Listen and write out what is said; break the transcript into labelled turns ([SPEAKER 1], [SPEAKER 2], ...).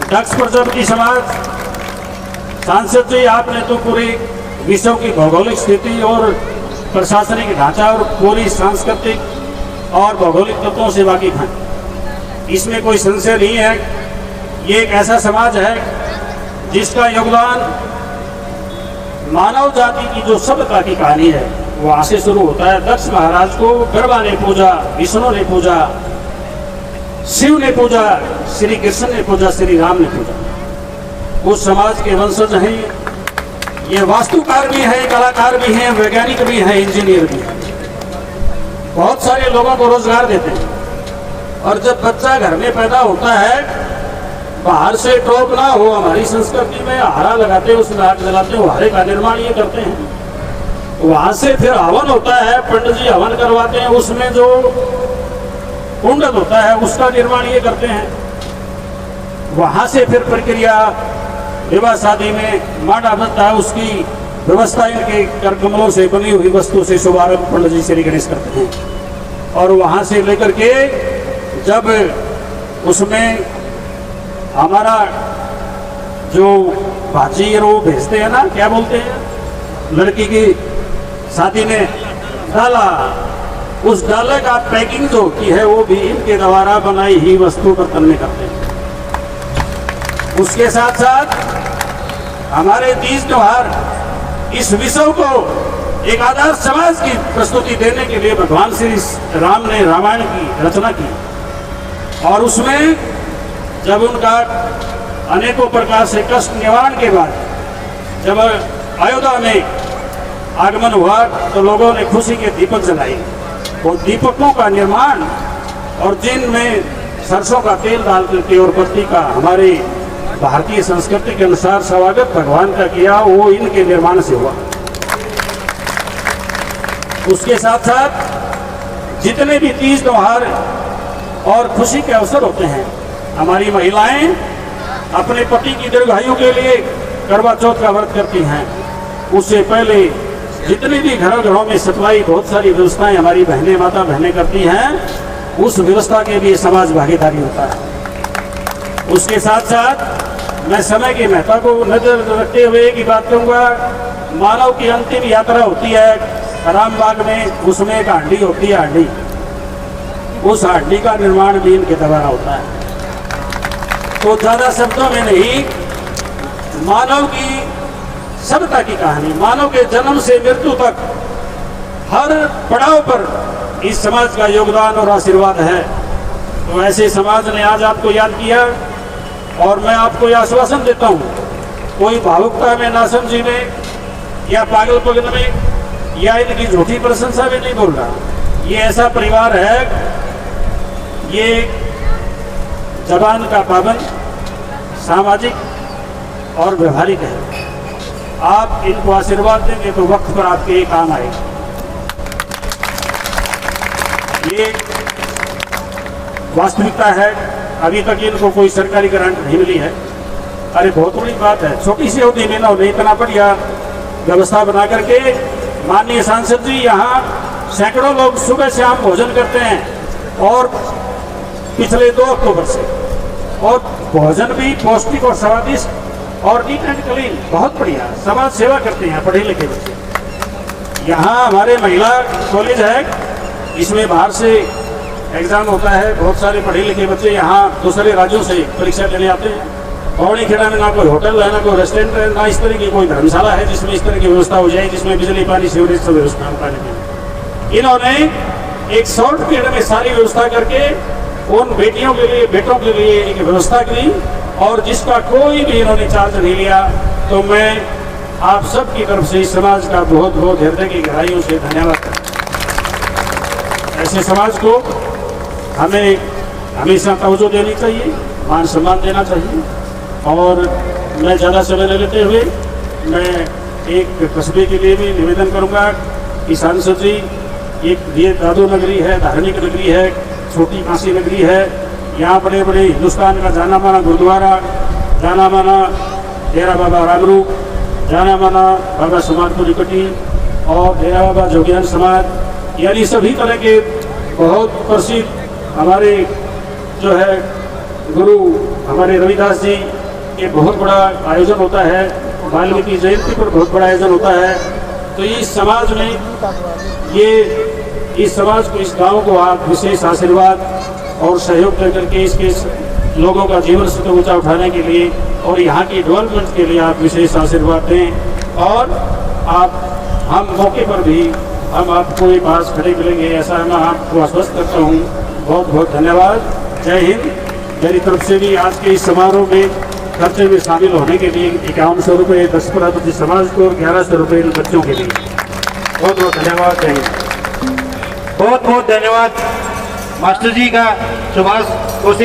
[SPEAKER 1] दक्ष प्रजापति समाज सांसद जी, आपने तो पूरे विश्व की भौगोलिक स्थिति और प्रशासनिक ढांचा और पूरी सांस्कृतिक और भौगोलिक तत्वों से वाकिफ हैं। इसमें कोई संशय नहीं है। ये एक ऐसा समाज है जिसका योगदान मानव जाति की जो सभ्यता की कहानी है वो वहाँ से शुरू होता है। दक्ष महाराज को ब्रह्मा ने पूजा, विष्णु ने पूजा, शिव ने पूजा, श्री कृष्ण ने पूजा, श्री राम ने पूजा। उस समाज के वंशज हैं। ये वास्तुकार भी हैं, कलाकार भी हैं, वैज्ञानिक भी हैं, इंजीनियर भी हैं। बहुत सारे लोगों को रोजगार देते हैं। और जब बच्चा घर में पैदा होता है, बाहर से टोप ना हो, हमारी संस्कृति में हारा लगाते हैं, उसमें आग जलाते हैं, हारे का निर्माण ये करते हैं। वहां से फिर हवन होता है, पंडित जी हवन करवाते हैं, उसमें जो कुंडल होता है उसका निर्माण ये करते हैं। वहां से फिर प्रक्रिया विवाह शादी में मांडा बनता है, उसकी व्यवस्था इनके कर कमलों से बनी हुई वस्तु से शुभारंभ पंडित जी श्री गणेश करते हैं। और वहां से लेकर के जब उसमें हमारा जो भाजी है वो भेजते हैं ना, क्या बोलते हैं, लड़की की शादी में डाला, उस डाले का पैकिंग जो होती है वो भी इनके द्वारा बनाई ही वस्तु बर्तन में करते हैं। उसके साथ साथ हमारे तीज त्योहार इस विषय को एक आदर्श समाज की प्रस्तुति देने के लिए भगवान श्री राम ने रामायण की रचना की। और उसमें जब उनका अनेकों प्रकार से कष्ट निवारण के बाद जब अयोध्या में आगमन हुआ तो लोगों ने खुशी के दीपक जलाए। वो दीपकों का निर्माण और जिनमें सरसों का तेल डाल करके और पत्ती का हमारे भारतीय संस्कृति के अनुसार स्वागत भगवान का किया, वो इनके निर्माण से हुआ। उसके साथ साथ जितने भी तीज त्योहार और खुशी के अवसर होते हैं, हमारी महिलाएं अपने पति की दीर्घायु के लिए करवा चौथ का व्रत करती हैं। उससे पहले जितनी भी घरों में सप्लाई बहुत सारी व्यवस्थाएं हमारी बहनें, माता बहनें करती हैं, उस व्यवस्था के लिए समाज भागीदारी होता है। उसके साथ साथ मैं समय की महत्ता को नजर रखते हुए एक ही बात कहूँगा, मानव की अंतिम यात्रा होती है रामबाग में, उसमें एक हांडी होती है, हांडी, उस हांडी का निर्माण भी इनके द्वारा होता है। तो ज्यादा शब्दों में नहीं, मानव की सभ्यता की कहानी, मानव के जन्म से मृत्यु तक हर पड़ाव पर इस समाज का योगदान और आशीर्वाद है। तो ऐसे समाज ने आज आपको याद किया और मैं आपको यह आश्वासन देता हूँ, कोई भावुकता में, नासमझी में या पागलपन में या इनकी झूठी प्रशंसा में नहीं बोल रहा। ये ऐसा परिवार है, ये जबान का पाबंद, सामाजिक और व्यवहारिक है। आप इनको आशीर्वाद देंगे तो वक्त पर आपके काम आएगा। ये वास्तविकता है। अभी तक इनको कोई सरकारी ग्रांट नहीं मिली है। अरे बहुत बड़ी बात है, छोटी सी अवधि में इन्होंने इतना बढ़िया व्यवस्था बना करके, माननीय सांसद जी, यहाँ सैकड़ों लोग सुबह शाम भोजन करते हैं और पिछले 2 अक्टूबर से, और भोजन भी पौष्टिक और स्वादिष्ट और नीट एंड क्लीन, बहुत बढ़िया समाज सेवा करते हैं पढ़े लिखे बच्चे। यहाँ हमारे महिला कॉलेज है, इसमें बाहर से एग्जाम होता है, बहुत सारे पढ़े लिखे बच्चे यहाँ दूसरे राज्यों से परीक्षा देने आते हैं। पौड़ी खेड़ा में ना कोई होटल है, ना कोई रेस्टोरेंट है, ना इस तरह की कोई धर्मशाला है जिसमें इस तरह की व्यवस्था हो जाए, जिसमें बिजली पानी सीवरेज सब व्यवस्था हो पाए। इन्होंने एक शॉर्ट पीरियड में सारी व्यवस्था करके उन बेटियों के लिए, बेटों के लिए एक व्यवस्था की, और जिसका कोई भी इन्होंने चार्ज नहीं लिया। तो मैं आप सब की तरफ से इस समाज का बहुत बहुत हृदय की गहराइयों से धन्यवाद करता हूं। ऐसे समाज को हमें हमेशा तवज्जो देनी चाहिए, मान सम्मान देना चाहिए। और मैं ज़्यादा समय न लेते हुए मैं एक कस्बे के लिए भी निवेदन करूंगा कि सांसद जी, ये दादू नगरी है, धार्मिक नगरी है, छोटी काशी नगरी है। यहाँ बड़े बड़े हिंदुस्तान का जाना माना गुरुद्वारा, जाना माना डेरा बाबा रामरूप, जाना माना बाबा समाजपुरी कटी और डेरा बाबा जोगियान समाज, यानी सभी तरह के बहुत प्रसिद्ध हमारे जो है गुरु हमारे रविदास जी, ये बहुत बड़ा आयोजन होता है, वाल्मीकि जयंती पर बहुत बड़ा आयोजन होता है। तो इस समाज में इस समाज को, इस गांव को आप विशेष आशीर्वाद और सहयोग देकर के इसके लोगों का जीवन स्तर ऊंचा उठाने के लिए और यहाँ की डेवलपमेंट के लिए आप विशेष आशीर्वाद दें। और हम मौके पर भी हम आपको ये पास खड़े मिलेंगे, ऐसा मैं आपको आश्वस्त करता हूँ। बहुत बहुत धन्यवाद। जय हिंद। मेरी तरफ से भी आज के इस समारोह में खर्चे में शामिल होने के लिए 5100 रुपये 10 प्रजापति समाज को और 1100 रुपये बच्चों के लिए बहुत बहुत धन्यवाद। जय हिंद।
[SPEAKER 2] बहुत बहुत धन्यवाद मास्टर जी का। सुभाष कौशिक